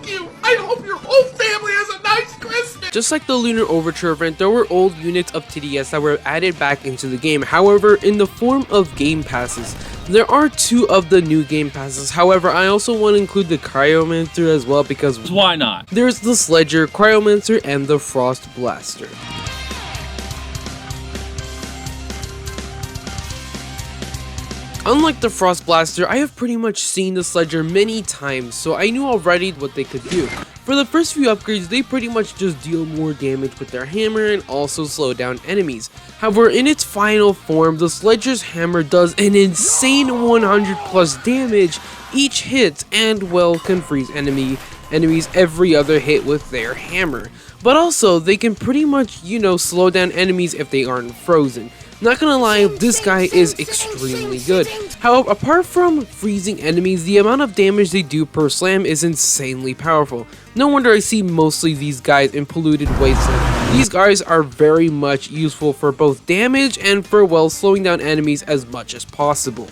you! I hope your whole family has a nice Christmas! Just like the Lunar Overture event, there were old units of TDS that were added back into the game, however, in the form of game passes. There are 2 of the new game passes, however, I also want to include the Cryomancer as well because why not? There's the Sledger, Cryomancer, and the Frost Blaster. Unlike the Frost Blaster, I have pretty much seen the Sledger many times, so I knew already what they could do. For the first few upgrades, they pretty much just deal more damage with their hammer and also slow down enemies. However, in its final form, the Sledger's hammer does an insane 100+ damage each hit and, well, can freeze enemies every other hit with their hammer. But also, they can pretty much, slow down enemies if they aren't frozen. Not gonna lie, this guy is extremely good. However, apart from freezing enemies, the amount of damage they do per slam is insanely powerful. No wonder I see mostly these guys in Polluted Wasteland. These guys are very much useful for both damage and for, well, slowing down enemies as much as possible.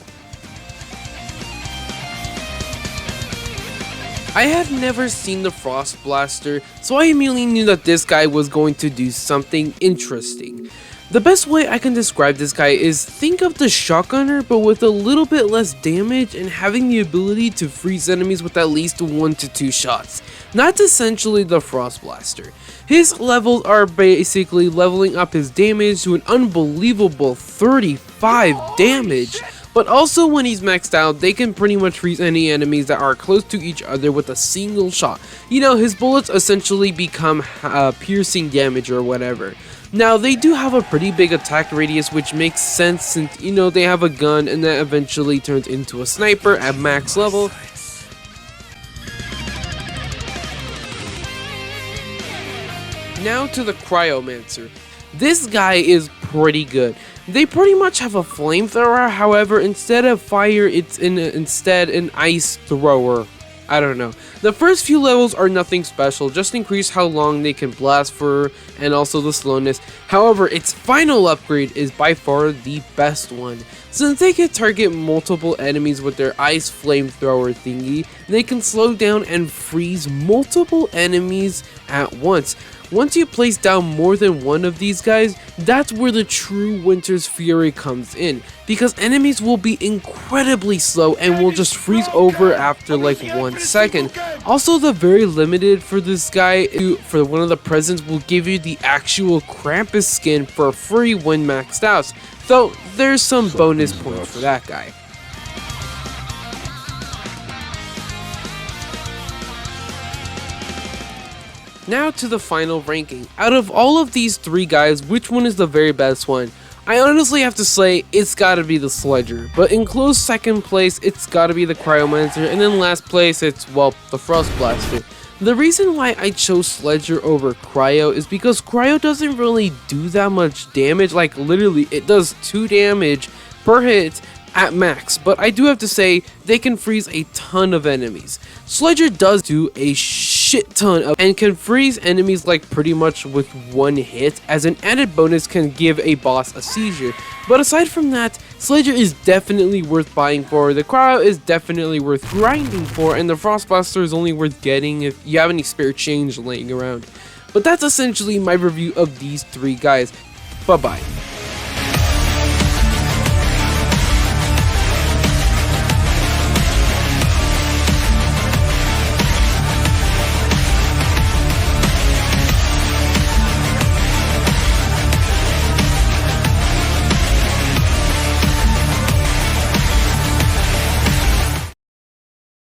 I had never seen the Frost Blaster, so I immediately knew that this guy was going to do something interesting. The best way I can describe this guy is think of the Shotgunner but with a little bit less damage and having the ability to freeze enemies with at least 1 to 2 shots. That's essentially the Frost Blaster. His levels are basically leveling up his damage to an unbelievable 35 damage. But also when he's maxed out, they can pretty much freeze any enemies that are close to each other with a single shot. His bullets essentially become piercing damage or whatever. Now, they do have a pretty big attack radius, which makes sense since, they have a gun and that eventually turns into a sniper at max level. Now to the Cryomancer. This guy is pretty good. They pretty much have a flamethrower, however, instead of fire, it's instead an ice thrower. I don't know. The first few levels are nothing special, just increase how long they can blast for and also the slowness. However, its final upgrade is by far the best one. Since they can target multiple enemies with their ice flamethrower thingy, they can slow down and freeze multiple enemies at once. Once you place down more than one of these guys, that's where the true Winter's Fury comes in, because enemies will be incredibly slow and will just freeze over after like 1 second. Also, the very limited for this guy, for one of the presents, will give you the actual Krampus skin for free when maxed out, so there's some bonus points for that guy. Now to the final ranking. Out of all of these 3 guys, which one is the very best one? I honestly have to say it's gotta be the Sledger, but in close second place it's gotta be the Cryomancer, and in last place it's, well, the Frost Blaster. The reason why I chose Sledger over Cryo is because Cryo doesn't really do that much damage, like literally it does 2 damage per hit at max, but I do have to say they can freeze a ton of enemies. Sledger does do a shit ton of and can freeze enemies like pretty much with 1 hit, as an added bonus can give a boss a seizure. But aside from that, Sledger is definitely worth buying for, the Cryo is definitely worth grinding for, and the Frost Blaster is only worth getting if you have any spare change laying around. But that's essentially my review of these 3 guys. Bye bye.